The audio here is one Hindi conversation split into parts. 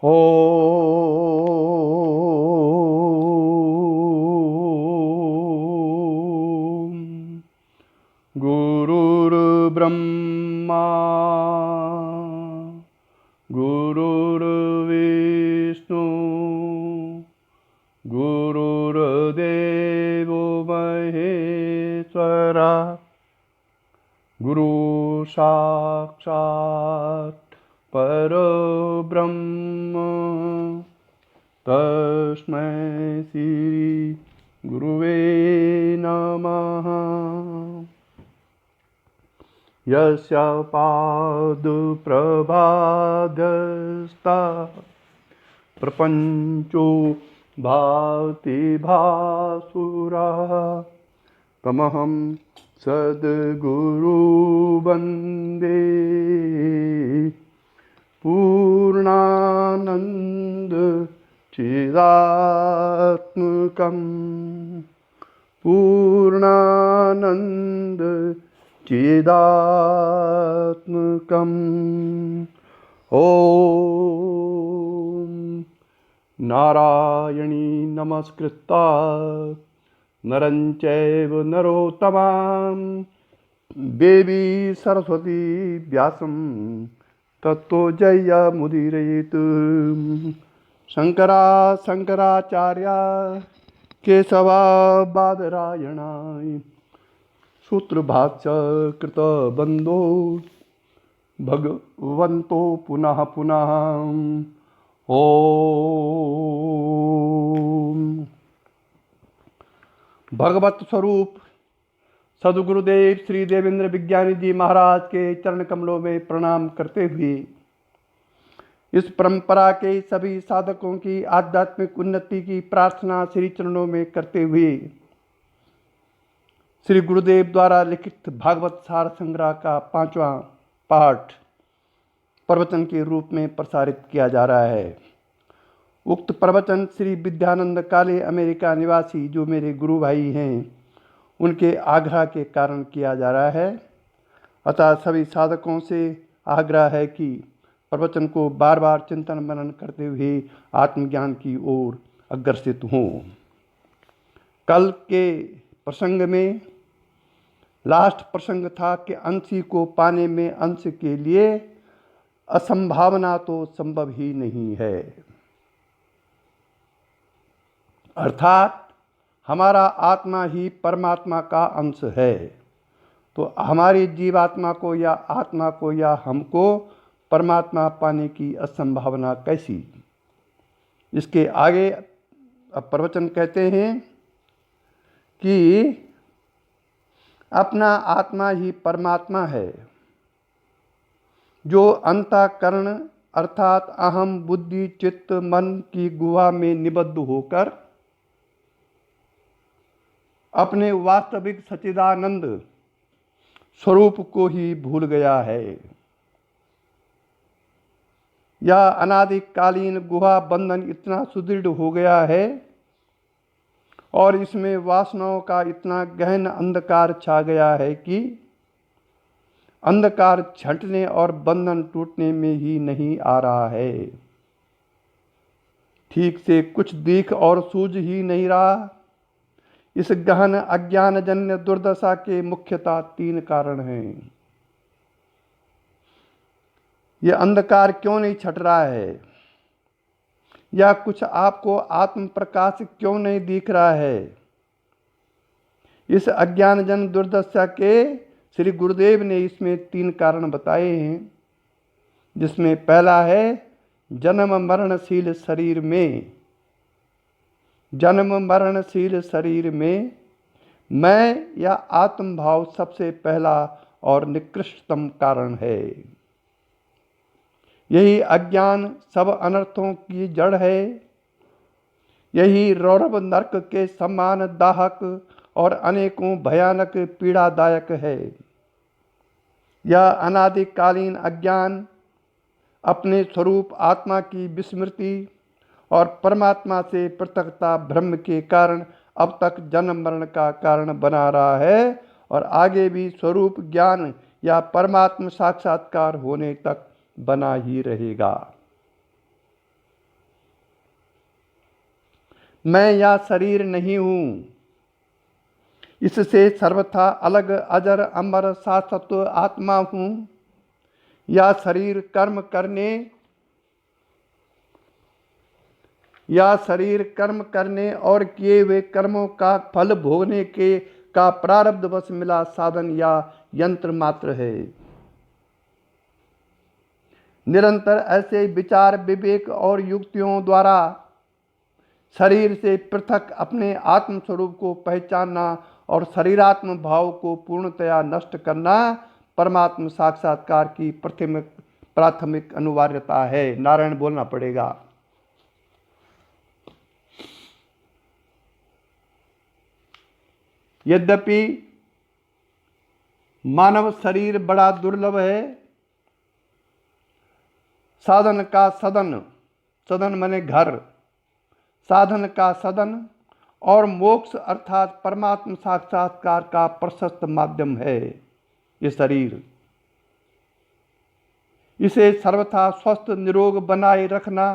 ॐ गुरुर्ब्रह्मा गुरुर्विष्णु गुरुर्देवो महेश्वरा गुरु साक्षात् परब्रह्म तस्मै श्री गुरुवे नमः। यस्य पादप्रभाधस्ता प्रपञ्चो भाति भासुरः तमहं सद्गुरु वन्दे पूर्णानन्द चिदात्मकं पूर्णानन्द चिदात्मकम्। ॐ नारायणी नमस्कृता नरं चैव नरोत्तमां देवी सरस्वती व्यासं ततो जयमुदीरयेत्। शंकराचार्या केशवा बादरायणाय सूत्रभाष्य कृतवन्दो भगवन्तो पुनः पुनः। ॐ भगवत स्वरूप सद्गुरुदेव श्री देवेंद्र विज्ञानी जी महाराज के चरण कमलों में प्रणाम करते हुए इस परंपरा के सभी साधकों की आध्यात्मिक उन्नति की प्रार्थना श्री चरणों में करते हुए श्री गुरुदेव द्वारा लिखित भागवत सार संग्रह का 5वां पाठ प्रवचन के रूप में प्रसारित किया जा रहा है। उक्त प्रवचन श्री विद्यानंद काले अमेरिका निवासी जो मेरे गुरु भाई हैं उनके आग्रह के कारण किया जा रहा है। अतः सभी साधकों से आग्रह है कि प्रवचन को बार बार चिंतन मनन करते हुए आत्मज्ञान की ओर अग्रसित हों। कल के प्रसंग में लास्ट प्रसंग था कि अंशी को पाने में अंश के लिए असंभावना तो संभव ही नहीं है, अर्थात हमारा आत्मा ही परमात्मा का अंश है। तो हमारी जीवात्मा को या आत्मा को या हमको परमात्मा पाने की असंभावना कैसी। इसके आगे अब प्रवचन कहते हैं कि अपना आत्मा ही परमात्मा है जो अंतःकरण अर्थात अहम बुद्धि चित्त मन की गुहा में निबद्ध होकर अपने वास्तविक सच्चिदानंद स्वरूप को ही भूल गया है। यह अनादिकालीन गुहा बंधन इतना सुदृढ़ हो गया है और इसमें वासनाओं का इतना गहन अंधकार छा गया है कि अंधकार छंटने और बंधन टूटने में ही नहीं आ रहा है। ठीक से कुछ दिख और सूझ ही नहीं रहा। इस गहन अज्ञानजन्य दुर्दशा के मुख्यतः 3 कारण हैं। यह अंधकार क्यों नहीं छट रहा है, या कुछ आपको आत्म प्रकाश क्यों नहीं दिख रहा है। इस अज्ञानजन्य दुर्दशा के श्री गुरुदेव ने इसमें 3 कारण बताए हैं, जिसमें पहला है जन्म मरणशील शरीर में मैं या आत्म भाव सबसे पहला और निकृष्टतम कारण है। यही अज्ञान सब अनर्थों की जड़ है। यही रौरव नरक के समान दाहक और अनेकों भयानक पीड़ादायक है। यह अनादिकालीन अज्ञान अपने स्वरूप आत्मा की विस्मृति और परमात्मा से पृथकता भ्रम के कारण अब तक जन्म मरण का कारण बना रहा है और आगे भी स्वरूप ज्ञान या परमात्मा साक्षात्कार होने तक बना ही रहेगा। मैं या शरीर नहीं हूँ, इससे सर्वथा अलग अजर अमर शाश्वत आत्मा हूँ। या शरीर कर्म करने और किए हुए कर्मों का फल भोगने के का प्रारब्धवश मिला साधन या यंत्र मात्र है। निरंतर ऐसे विचार विवेक और युक्तियों द्वारा शरीर से पृथक अपने आत्म स्वरूप को पहचानना और शरीरात्म भाव को पूर्णतया नष्ट करना परमात्म साक्षात्कार की प्राथमिक अनिवार्यता है। नारायण बोलना पड़ेगा। यद्यपि मानव शरीर बड़ा दुर्लभ है, साधन का सदन, सदन माने घर, साधन का सदन और मोक्ष अर्थात परमात्म साक्षात्कार का प्रशस्त माध्यम है ये शरीर। इसे सर्वथा स्वस्थ निरोग बनाए रखना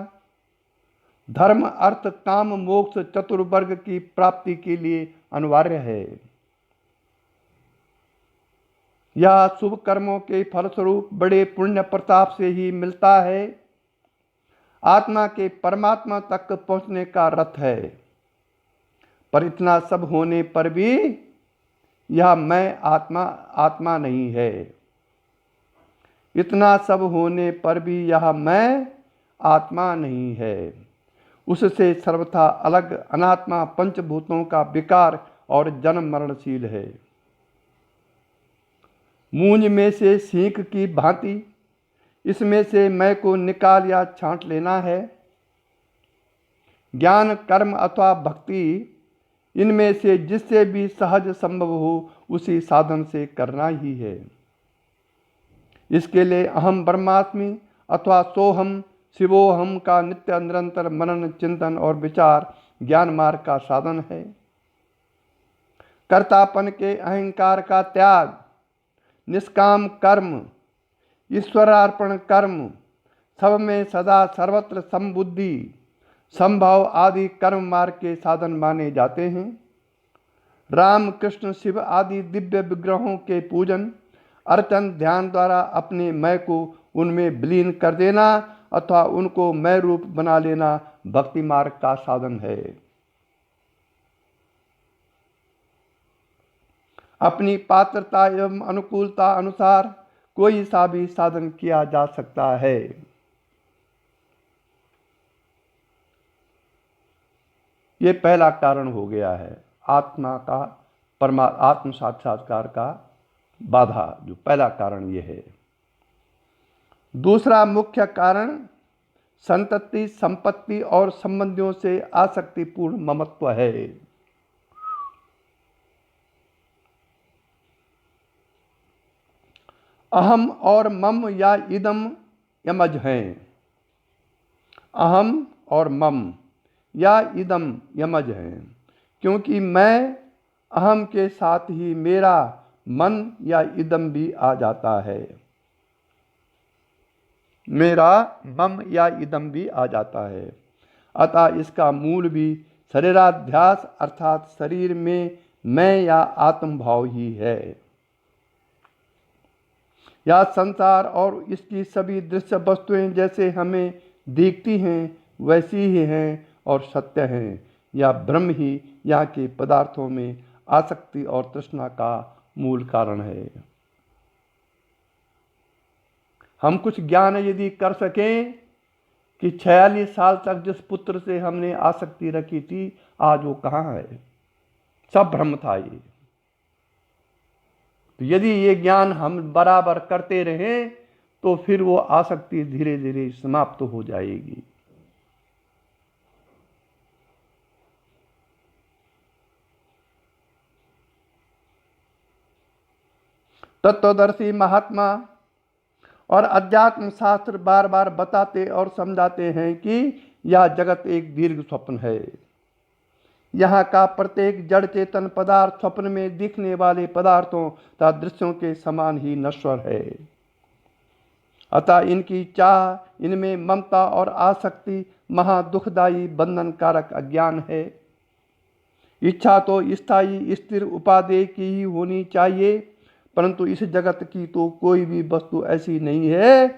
धर्म अर्थ काम मोक्ष चतुर्वर्ग की प्राप्ति के लिए अनिवार्य है। यह शुभ कर्मों के फलस्वरूप बड़े पुण्य प्रताप से ही मिलता है। आत्मा के परमात्मा तक पहुंचने का रथ है। पर इतना सब होने पर भी यह मैं आत्मा नहीं है। इतना सब होने पर भी यह मैं आत्मा नहीं है। उससे सर्वथा अलग अनात्मा पंचभूतों का विकार और जन्म मरणशील है। मूंज में से सींक की भांति इसमें से मैं को निकाल या छांट लेना है। ज्ञान कर्म अथवा भक्ति इनमें से जिससे भी सहज संभव हो उसी साधन से करना ही है। इसके लिए अहम ब्रह्मास्मि अथवा सोहम शिवोहम का नित्य निरंतर मनन चिंतन और विचार ज्ञान मार्ग का साधन है। कर्तापन के अहंकार का त्याग, निष्काम कर्म, ईश्वरार्पण कर्म, सब में सदा सर्वत्र समबुद्धि संभाव आदि कर्म मार्ग के साधन माने जाते हैं। राम कृष्ण शिव आदि दिव्य विग्रहों के पूजन अर्चन ध्यान द्वारा अपने मैं को उनमें विलीन कर देना अथवा उनको मैं रूप बना लेना भक्ति मार्ग का साधन है। अपनी पात्रता एवं अनुकूलता अनुसार कोई सा भी साधन किया जा सकता है। ये पहला कारण हो गया है आत्मा का आत्म साक्षात्कार का बाधा, जो पहला कारण ये है। दूसरा मुख्य कारण संतति संपत्ति और संबंधियों से आसक्तिपूर्ण ममत्व है। अहम और मम या इदम यमज हैं। अहम और मम या इदम यमज हैं, क्योंकि मैं अहम के साथ ही मेरा मन या इदम भी आ जाता है। मेरा मम या इदम भी आ जाता है। अतः इसका मूल भी शरीराध्यास अर्थात शरीर में मैं या आत्म भाव ही है। या संसार और इसकी सभी दृश्य वस्तुएं जैसे हमें दिखती हैं वैसी ही हैं और सत्य हैं। या ब्रह्म ही यहाँ के पदार्थों में आसक्ति और तृष्णा का मूल कारण है। हम कुछ ज्ञान यदि कर सकें कि 46 साल तक जिस पुत्र से हमने आसक्ति रखी थी आज वो कहाँ है, सब भ्रम था ये। तो यदि ये ज्ञान हम बराबर करते रहें तो फिर वो आसक्ति धीरे धीरे समाप्त हो जाएगी। तत्वदर्शी महात्मा और अध्यात्म शास्त्र बार बार बताते और समझाते हैं कि यह जगत एक दीर्घ स्वप्न है। यहाँ का प्रत्येक जड़ चेतन पदार्थ स्वप्न में दिखने वाले पदार्थों तथा दृश्यों के समान ही नश्वर है। अतः इनकी चाह, इनमें ममता और आसक्ति महा दुखदायी बंधन कारक अज्ञान है। इच्छा तो स्थायी स्थिर उपादेय की ही होनी चाहिए, परंतु इस जगत की तो कोई भी वस्तु ऐसी नहीं है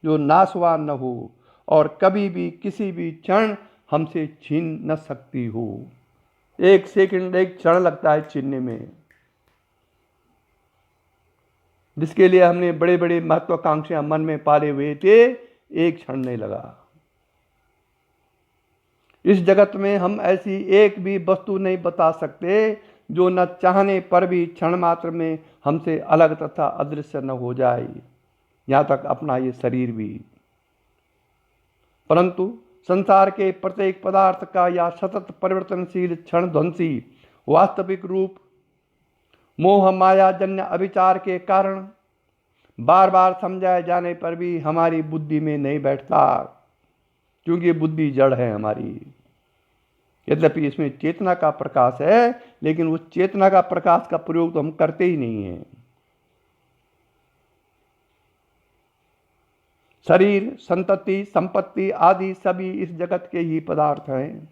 जो नाशवान न हो और कभी भी किसी भी क्षण हमसे छीन न सकती हो। एक सेकंड, एक क्षण लगता है छीनने में, जिसके लिए हमने बड़े बड़े महत्वाकांक्षाएं मन में पाले हुए थे, एक क्षण नहीं लगा। इस जगत में हम ऐसी एक भी वस्तु नहीं बता सकते जो न चाहने पर भी क्षण मात्र में हमसे अलग तथा अदृश्य न हो जाए, यहाँ तक अपना ये शरीर भी। परंतु संसार के प्रत्येक पदार्थ का या सतत परिवर्तनशील क्षण ध्वंसी वास्तविक रूप मोह माया जन्य अविचार के कारण बार बार समझाए जाने पर भी हमारी बुद्धि में नहीं बैठता, क्योंकि बुद्धि जड़ है हमारी। यद्यपि इसमें चेतना का प्रकाश है, लेकिन उस चेतना का प्रकाश का प्रयोग तो हम करते ही नहीं हैं। शरीर, संतति, संपत्ति आदि सभी इस जगत के ही पदार्थ हैं,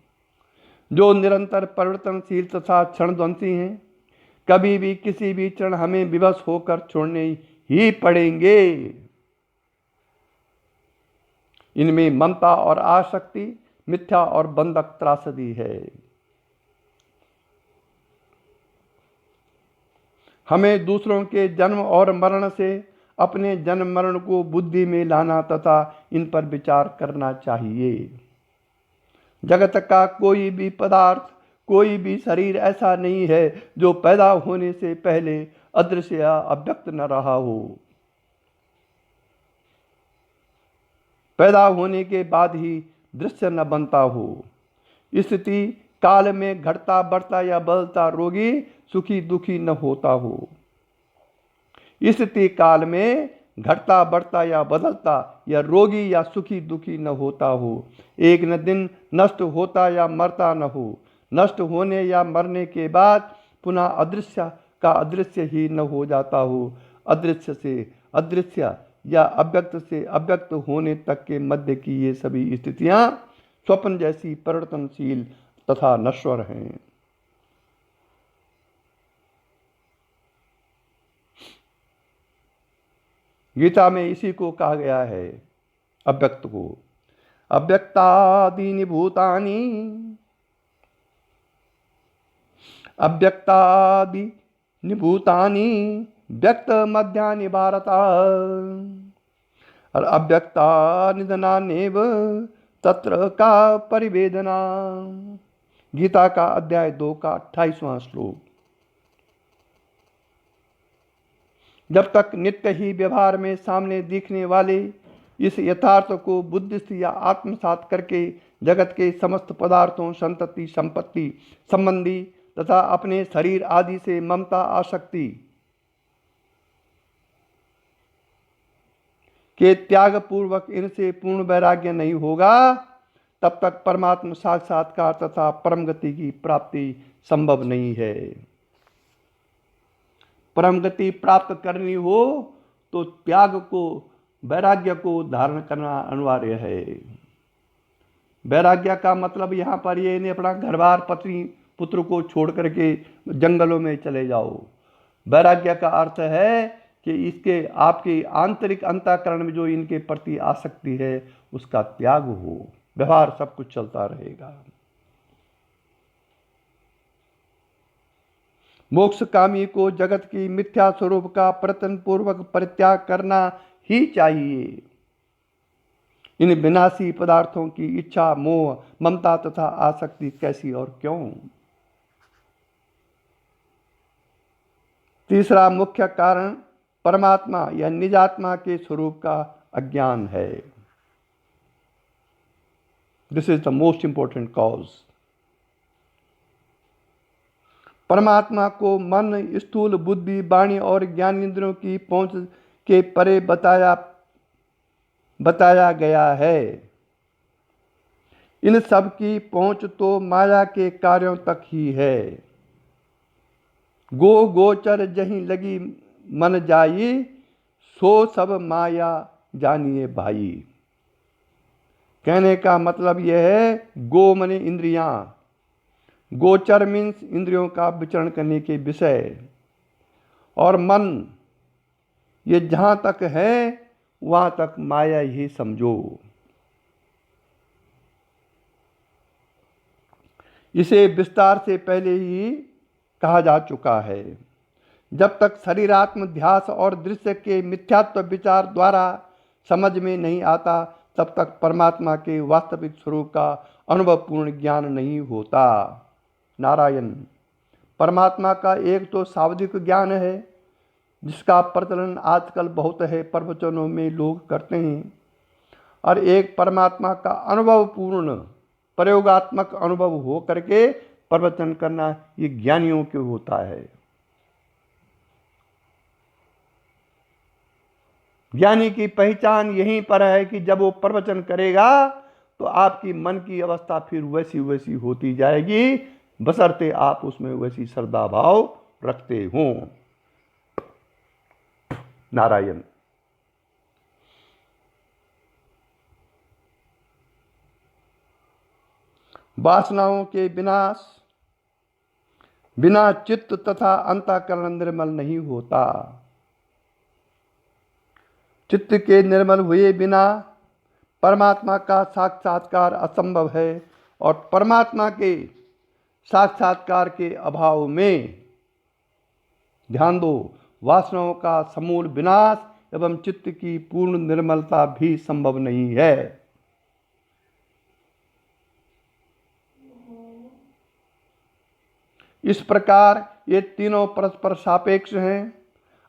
जो निरंतर परिवर्तनशील तथा क्षणध्वंसी हैं। कभी भी किसी भी क्षण हमें विवश होकर छोड़ने ही पड़ेंगे। इनमें ममता और आसक्ति, मिथ्या और बंधक त्रासदी है। हमें दूसरों के जन्म और मरण से अपने जन्म मरण को बुद्धि में लाना तथा इन पर विचार करना चाहिए। जगत का कोई भी पदार्थ, कोई भी शरीर ऐसा नहीं है जो पैदा होने से पहले अदृश्य या अव्यक्त न रहा हो। पैदा होने के बाद ही दृश्य न बनता हो। स्थिति काल में घटता बढ़ता या बदलता रोगी सुखी दुखी न होता हो। स्थिति काल में घटता बढ़ता या बदलता या रोगी या सुखी दुखी न होता हो। एक न दिन नष्ट होता या मरता न हो। नष्ट होने या मरने के बाद पुनः अदृश्य का अदृश्य ही न हो जाता हो। अदृश्य से अदृश्य या अव्यक्त से अव्यक्त होने तक के मध्य की ये सभी स्थितियां स्वप्न जैसी परिवर्तनशील तथा नश्वर हैं। गीता में इसी को कहा गया है, अव्यक्त को। अव्यक्तादीनि भूतानि, अव्यक्तादीनि भूतानि व्यक्त मध्यानि भारत, और अव्यक्ता निधनान्येव तत्र का परिवेदना। गीता का अध्याय 2 का 28वां श्लोक। जब तक नित्य ही व्यवहार में सामने दिखने वाले इस यथार्थ को बुद्धिस्थ या आत्मसात करके जगत के समस्त पदार्थों, संतति, संपत्ति संबंधी तथा अपने शरीर आदि से ममता आसक्ति के त्याग पूर्वक इनसे पूर्ण वैराग्य नहीं होगा, तब तक परमात्मा साक्षात्कार तथा परम गति की प्राप्ति संभव नहीं है। परम गति प्राप्त करनी हो तो त्याग को, वैराग्य को धारण करना अनिवार्य है। वैराग्य का मतलब यहाँ पर ये नहीं अपना घर बार पत्नी पुत्र को छोड़ करके जंगलों में चले जाओ। वैराग्य का अर्थ है कि इसके आपके आंतरिक अंतःकरण में जो इनके प्रति आसक्ति है उसका त्याग हो। व्यवहार सब कुछ चलता रहेगा। मोक्ष कामी को जगत की मिथ्या स्वरूप का प्रयत्न पूर्वक परित्याग करना ही चाहिए। इन विनाशी पदार्थों की इच्छा, मोह, ममता तथा आसक्ति कैसी और क्यों? तीसरा मुख्य कारण परमात्मा या निजात्मा के स्वरूप का अज्ञान है। This is the most important cause. परमात्मा को मन, स्थूल बुद्धि, वाणी और ज्ञानेंद्रियों की पहुंच के परे बताया गया है। इन सब की पहुंच तो माया के कार्यों तक ही है। गो गोचर जहीं लगी मन जाई, सो सब माया जानिए भाई। कहने का मतलब यह है, गो मने इंद्रियां, गोचर मीन्स इंद्रियों का विचरण करने के विषय, और मन ये जहाँ तक है वहाँ तक माया ही समझो। इसे विस्तार से पहले ही कहा जा चुका है। जब तक शरीरात्म ध्यास और दृश्य के मिथ्यात्व विचार द्वारा समझ में नहीं आता, तब तक परमात्मा के वास्तविक स्वरूप का अनुभवपूर्ण ज्ञान नहीं होता। नारायण। परमात्मा का एक तो शाब्दिक ज्ञान है, जिसका प्रचलन आजकल बहुत है, प्रवचनों में लोग करते हैं, और एक परमात्मा का अनुभवपूर्ण प्रयोगात्मक अनुभव हो करके प्रवचन करना, ये ज्ञानियों के होता है। ज्ञानी की पहचान यहीं पर है कि जब वो प्रवचन करेगा तो आपकी मन की अवस्था फिर वैसी वैसी होती जाएगी, बशर्ते आप उसमें वैसी श्रद्धा भाव रखते हों। नारायण। वासनाओं के विनाश बिना चित्त तथा अंतःकरण निर्मल नहीं होता। चित्त के निर्मल हुए बिना परमात्मा का साक्षात्कार असंभव है, और परमात्मा के साक्षात्कार के अभाव में, ध्यान दो, वासनाओं का समूल विनाश एवं चित्त की पूर्ण निर्मलता भी संभव नहीं है। इस प्रकार ये तीनों परस्पर सापेक्ष हैं।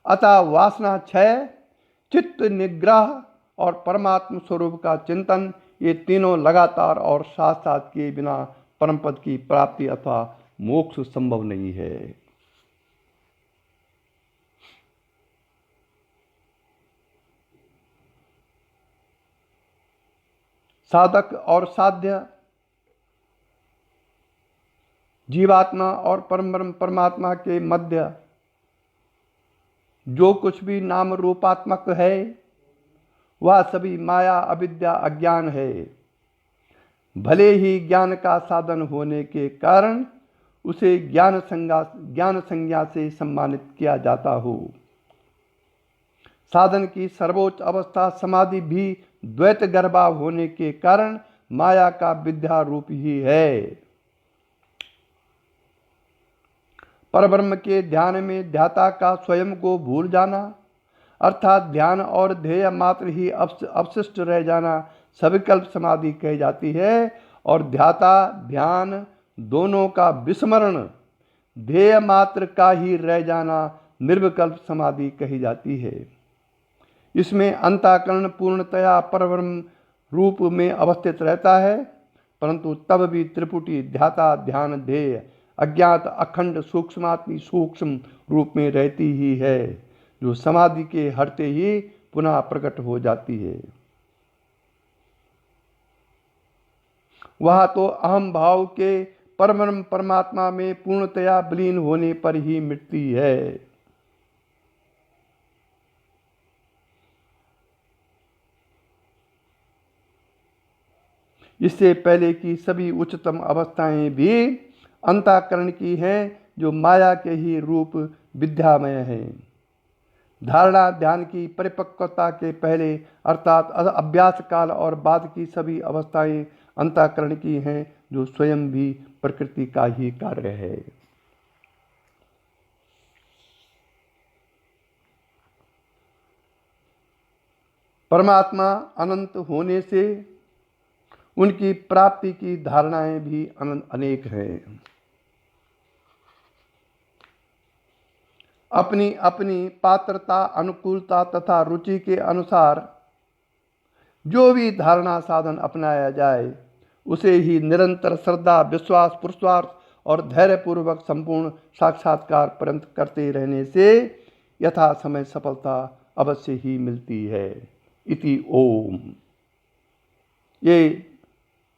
अतः वासना क्षय, चित्त निग्रह और परमात्म स्वरूप का चिंतन, ये तीनों लगातार और साथ साथ किए बिना परम पद की प्राप्ति अथवा मोक्ष संभव नहीं है। साधक और साध्य, जीवात्मा और परम परमात्मा के मध्य जो कुछ भी नाम रूपात्मक है, वह सभी माया, अविद्या, अज्ञान है। भले ही ज्ञान का साधन होने के कारण उसे ज्ञान संज्ञा से सम्मानित किया जाता हो। साधन की सर्वोच्च अवस्था समाधि भी द्वैत गर्भा होने के कारण माया का विद्या रूप ही है। परब्रह्म के ध्यान में ध्याता का स्वयं को भूल जाना, अर्थात ध्यान और ध्येय मात्र ही अवशिष्ट रह जाना, सविकल्प समाधि कही जाती है। और ध्याता ध्यान दोनों का विस्मरण, ध्येय मात्र का ही रह जाना, निर्विकल्प समाधि कही जाती है। इसमें अंतःकरण पूर्णतया परब्रह्म रूप में अवस्थित रहता है, परंतु तब भी त्रिपुटी ध्याता ध्यान ध्येय अज्ञात अखंड सूक्ष्मात्मी सूक्ष्म रूप में रहती ही है, जो समाधि के हटते ही पुनः प्रकट हो जाती है। वह तो अहम भाव के परम परमात्मा में पूर्णतया विलीन होने पर ही मिटती है। इससे पहले की सभी उच्चतम अवस्थाएं भी अंतःकरण की हैं, जो माया के ही रूप विद्यामय हैं। धारणा ध्यान की परिपक्वता के पहले अर्थात अभ्यास काल और बाद की सभी अवस्थाएं अंतःकरण की हैं, जो स्वयं भी प्रकृति का ही कार्य है। परमात्मा अनंत होने से उनकी प्राप्ति की धारणाएं भी अनेक हैं। अपनी अपनी पात्रता, अनुकूलता तथा रुचि के अनुसार जो भी धारणा साधन अपनाया जाए, उसे ही निरंतर श्रद्धा, विश्वास, पुरुषार्थ और धैर्यपूर्वक संपूर्ण साक्षात्कार पर्यंत करते रहने से यथा समय सफलता अवश्य ही मिलती है। इति ओम। ये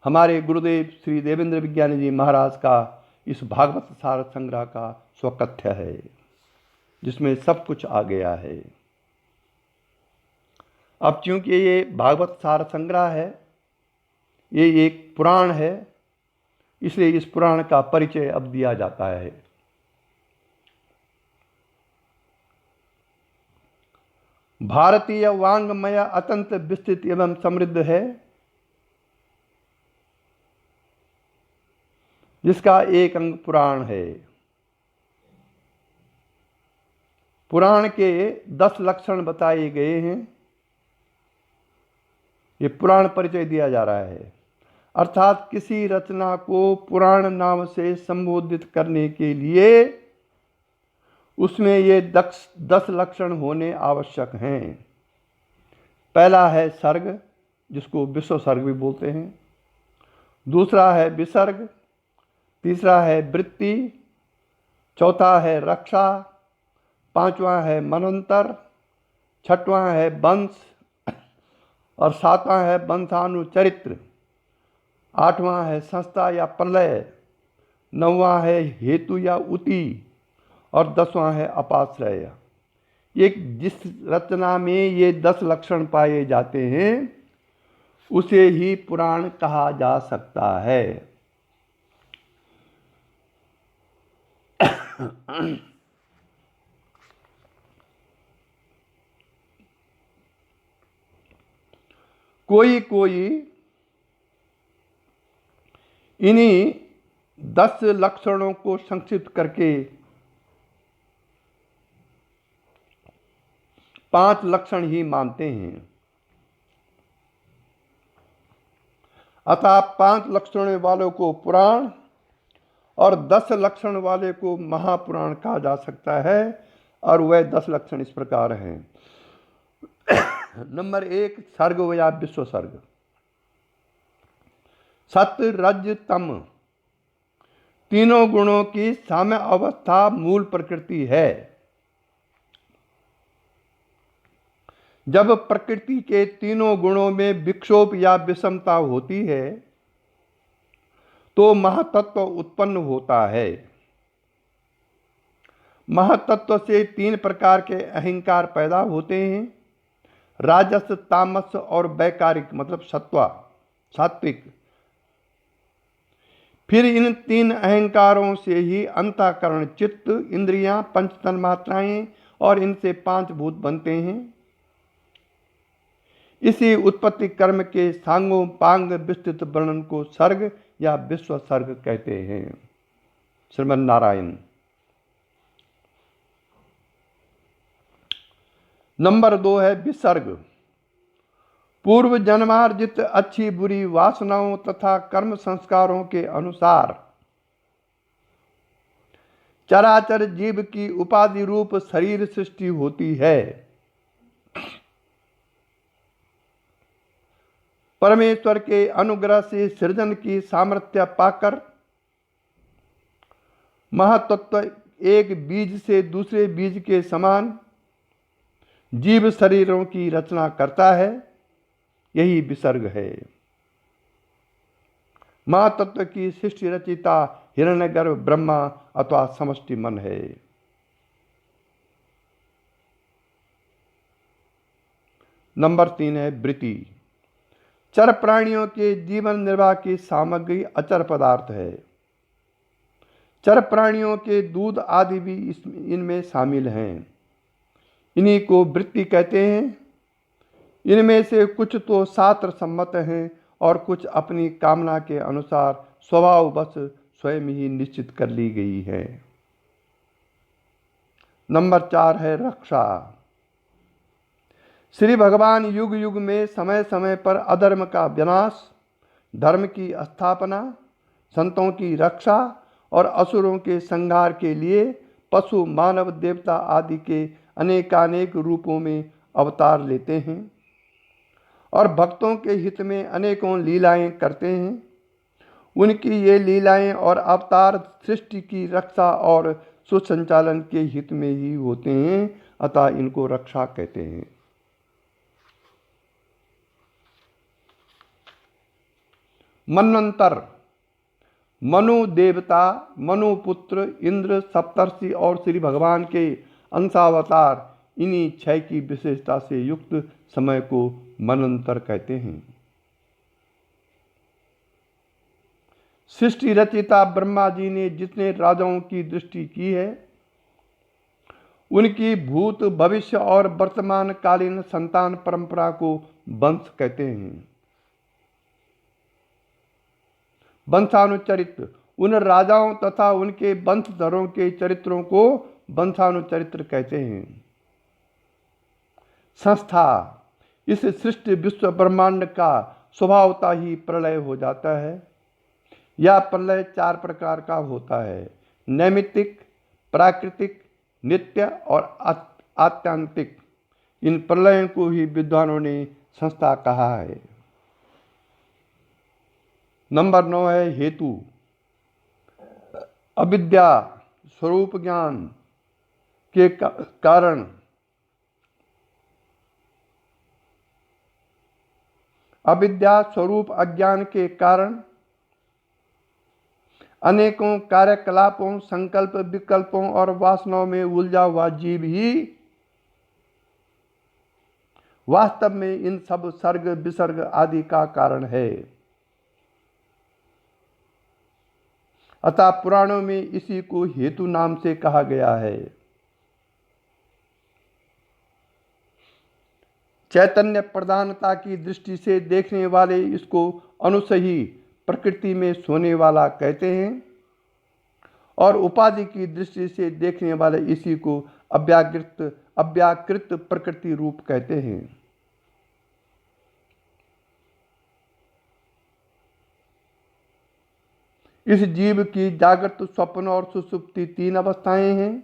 हमारे गुरुदेव श्री देवेंद्र विज्ञानी जी महाराज का इस भागवत सार संग्रह का स्वकथ्य है, जिसमें सब कुछ आ गया है। अब चूंकि ये भागवत सार संग्रह है, ये एक पुराण है, इसलिए इस पुराण का परिचय अब दिया जाता है। भारतीय वांग्मय अत्यंत विस्तृत एवं समृद्ध है, जिसका एक अंग पुराण है। पुराण के 10 लक्षण बताए गए हैं। ये पुराण परिचय दिया जा रहा है, अर्थात किसी रचना को पुराण नाम से संबोधित करने के लिए उसमें ये 10 लक्षण होने आवश्यक हैं। पहला है सर्ग, जिसको विश्व सर्ग भी बोलते हैं। दूसरा है विसर्ग, तीसरा है वृत्ति, चौथा है रक्षा, पांचवा है मनंतर, छठवां है वंश और सातवां है वंशानुचरित्र, आठवां है संस्था या प्रलय, नौवां है हेतु या उति और 10वां है अपाश्रय। ये जिस रचना में ये 10 लक्षण पाए जाते हैं उसे ही पुराण कहा जा सकता है। कोई इन्हीं 10 लक्षणों को संक्षिप्त करके 5 लक्षण ही मानते हैं। अतः 5 लक्षण वालों को पुराण और 10 लक्षण वाले को महापुराण कहा जा सकता है। और वह 10 लक्षण इस प्रकार हैं। नंबर 1, सर्ग या विश्व सर्ग। सत्य रज तम तीनों गुणों की साम्य अवस्था मूल प्रकृति है। जब प्रकृति के तीनों गुणों में विक्षोभ या विषमता होती है तो महातत्व उत्पन्न होता है। महातत्व से 3 प्रकार के अहंकार पैदा होते हैं, राजस, तामस और वैकारिक मतलब सात्विक। फिर इन 3 अहंकारों से ही अंतःकरण, चित्त, इंद्रियां, पंच तन्मात्राएं और इनसे 5 भूत बनते हैं। इसी उत्पत्ति कर्म के सांगों पांग विस्तृत वर्णन को सर्ग या विश्व सर्ग कहते हैं। श्रीमन नारायण। नंबर 2 है विसर्ग। पूर्व जन्मार्जित अच्छी बुरी वासनाओं तथा कर्म संस्कारों के अनुसार चराचर जीव की उपाधि रूप शरीर सृष्टि होती है। परमेश्वर के अनुग्रह से सृजन की सामर्थ्य पाकर महातत्व एक बीज से दूसरे बीज के समान जीव शरीरों की रचना करता है। यही विसर्ग है। महातत्व की सृष्टि रचिता हिरण्यगर्भ ब्रह्मा अथवा समष्टि मन है। नंबर 3 है वृत्ति। चर प्राणियों के जीवन निर्वाह की सामग्री अचर पदार्थ है। चर प्राणियों के दूध आदि भी इनमें शामिल हैं। इन्हीं को वृत्ति कहते हैं। इनमें से कुछ तो शास्त्र सम्मत हैं और कुछ अपनी कामना के अनुसार स्वभाववश स्वयं ही निश्चित कर ली गई है। नंबर 4 है रक्षा। श्री भगवान युग युग में समय समय पर अधर्म का विनाश, धर्म की स्थापना, संतों की रक्षा और असुरों के संहार के लिए पशु, मानव, देवता आदि के अनेकानेक रूपों में अवतार लेते हैं और भक्तों के हित में अनेकों लीलाएं करते हैं। उनकी ये लीलाएं और अवतार सृष्टि की रक्षा और सुसंचालन के हित में ही होते हैं, अतः इनको रक्षा कहते हैं। मनवंतर, मनु देवता, मनु पुत्र, इंद्र, सप्तर्षि और श्री भगवान के अंशावतार, इन्हीं 6 की विशेषता से युक्त समय को मनवंतर कहते हैं। सृष्टि रचयिता ब्रह्मा जी ने जितने राजाओं की दृष्टि की है, उनकी भूत भविष्य और वर्तमान कालीन संतान परंपरा को वंश कहते हैं। वंशानुचरित्र उन राजाओं तथा उनके वंशधरों के चरित्रों को वंशानुचरित्र कहते हैं। संस्था इस सृष्टि विश्व ब्रह्मांड का स्वभावता ही प्रलय हो जाता है। यह प्रलय 4 प्रकार का होता है: नैमित्तिक, प्राकृतिक, नित्य और आत्यांतिक। इन प्रलयों को ही विद्वानों ने संस्था कहा है। नंबर 9 है हेतु। अविद्या स्वरूप ज्ञान के कारण अविद्या स्वरूप अज्ञान के कारण अनेकों कार्यकलापों, संकल्प, विकल्पों और वासनाओं में उलझा हुआ जीव ही वास्तव में इन सब सर्ग विसर्ग आदि का कारण है। अतः पुराणों में इसी को हेतु नाम से कहा गया है। चैतन्य प्रधानता की दृष्टि से देखने वाले इसको अनुसही प्रकृति में सोने वाला कहते हैं और उपाधि की दृष्टि से देखने वाले इसी को अव्याकृत प्रकृति रूप कहते हैं। इस जीव की जागृत, स्वप्न और सुषुप्ति 3 अवस्थाएं हैं।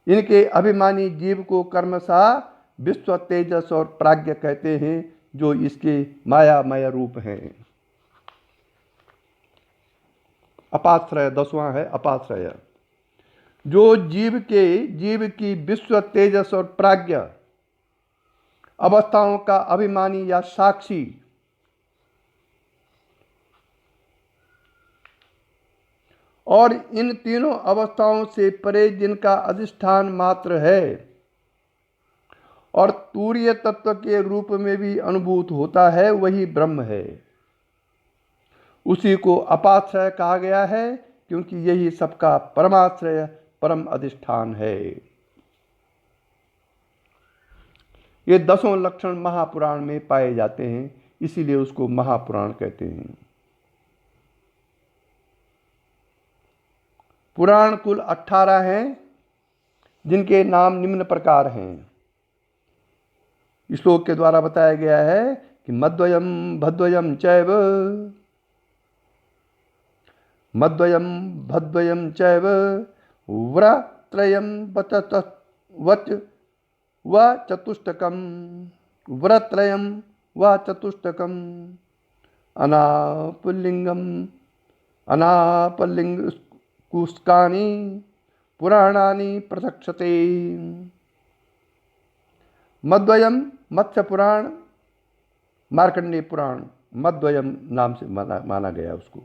इनके अभिमानी जीव को कर्मशः विश्व, तेजस और प्राज्ञ कहते हैं, जो इसके मायामय रूप हैं। अपाश्रय 10वां है अपाश्रय। जो जीव की विश्व, तेजस और प्राज्ञ अवस्थाओं का अभिमानी या साक्षी और इन तीनों अवस्थाओं से परे जिनका अधिष्ठान मात्र है और तूर्य तत्व के रूप में भी अनुभूत होता है, वही ब्रह्म है। उसी को अपाश्रय कहा गया है, क्योंकि यही सबका परमाश्रय, परम अधिष्ठान है। ये 10 लक्षण महापुराण में पाए जाते हैं, इसीलिए उसको महापुराण कहते हैं। पुराण कुल 18 हैं, जिनके नाम निम्न प्रकार हैं। श्लोक के द्वारा बताया गया है कि मद्वयम भद्वयम चैव, मद्वयम भद्वयम चैव व्रत्रयम वच व चतुष्टकम, व्रत्रयम व चतुष्टकम अनापलिंगम अनापलिंग कुस्कानि पुराणानि प्रथक्षते। मद्वयम मत्स्य पुराण, मार्कंडेय पुराण मद्वयम नाम से माना गया उसको।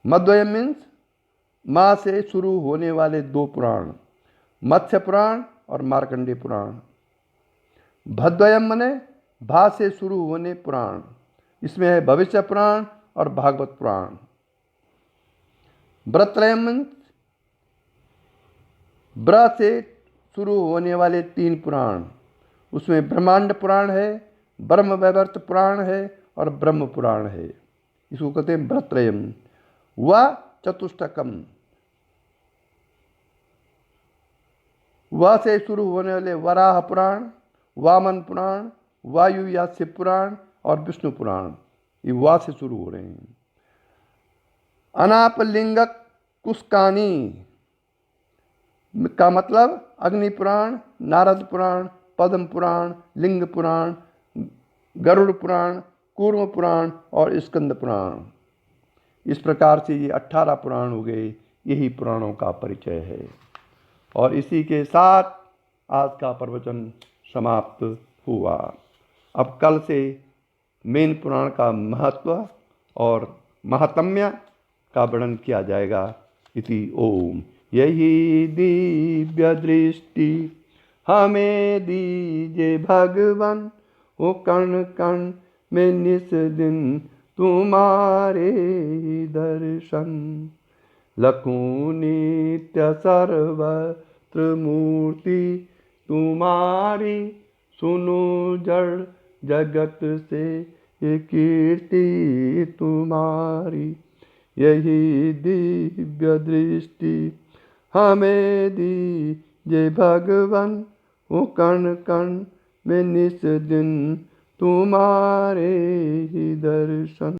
मद्वयम मीन्स माँ से शुरू होने वाले 2 पुराण, मत्स्य पुराण और मार्कंडेय पुराण। भद्वयम मने भा से शुरू होने पुराण, इसमें है भविष्य पुराण और भागवत पुराण। व्रत्रयम मीन्स ब्र से शुरू होने वाले 3 पुराण, उसमें ब्रह्मांड पुराण है, ब्रह्म वैवर्त पुराण है और ब्रह्म पुराण है। इसको कहते हैं व्रत्रयम। व चतुष्टकम, व से शुरू होने वाले वराह पुराण, वामन पुराण, वायु या शिव पुराण और विष्णु पुराण, ये वा से शुरू हो रहे हैं। अनापलिंगक कुस्कानी का मतलब अग्नि पुराण, नारद पुराण, पद्म पुराण, लिंग पुराण, गरुड़ पुराण, कूर्म पुराण और स्कंद पुराण। इस प्रकार से ये 18 पुराण हो गए। यही पुराणों का परिचय है। और इसी के साथ आज का प्रवचन समाप्त हुआ। अब कल से मेन पुराण का महत्व और महात्म्य का वर्णन किया जाएगा। इति ओम। यही दिव्य दृष्टि हमें दीजिए भगवान, ओ कण कण में निस दिन तुम्हारे ही दर्शन। लखूं नित्य सर्वत्र मूर्ति तुम्हारी, सुनो जड़ जगत से ये कीर्ति तुम्हारी। यही दिव्य दृष्टि हमें दीजिए भगवन, ओ कण कण में निस दिन तुम्हारे ही दर्शन।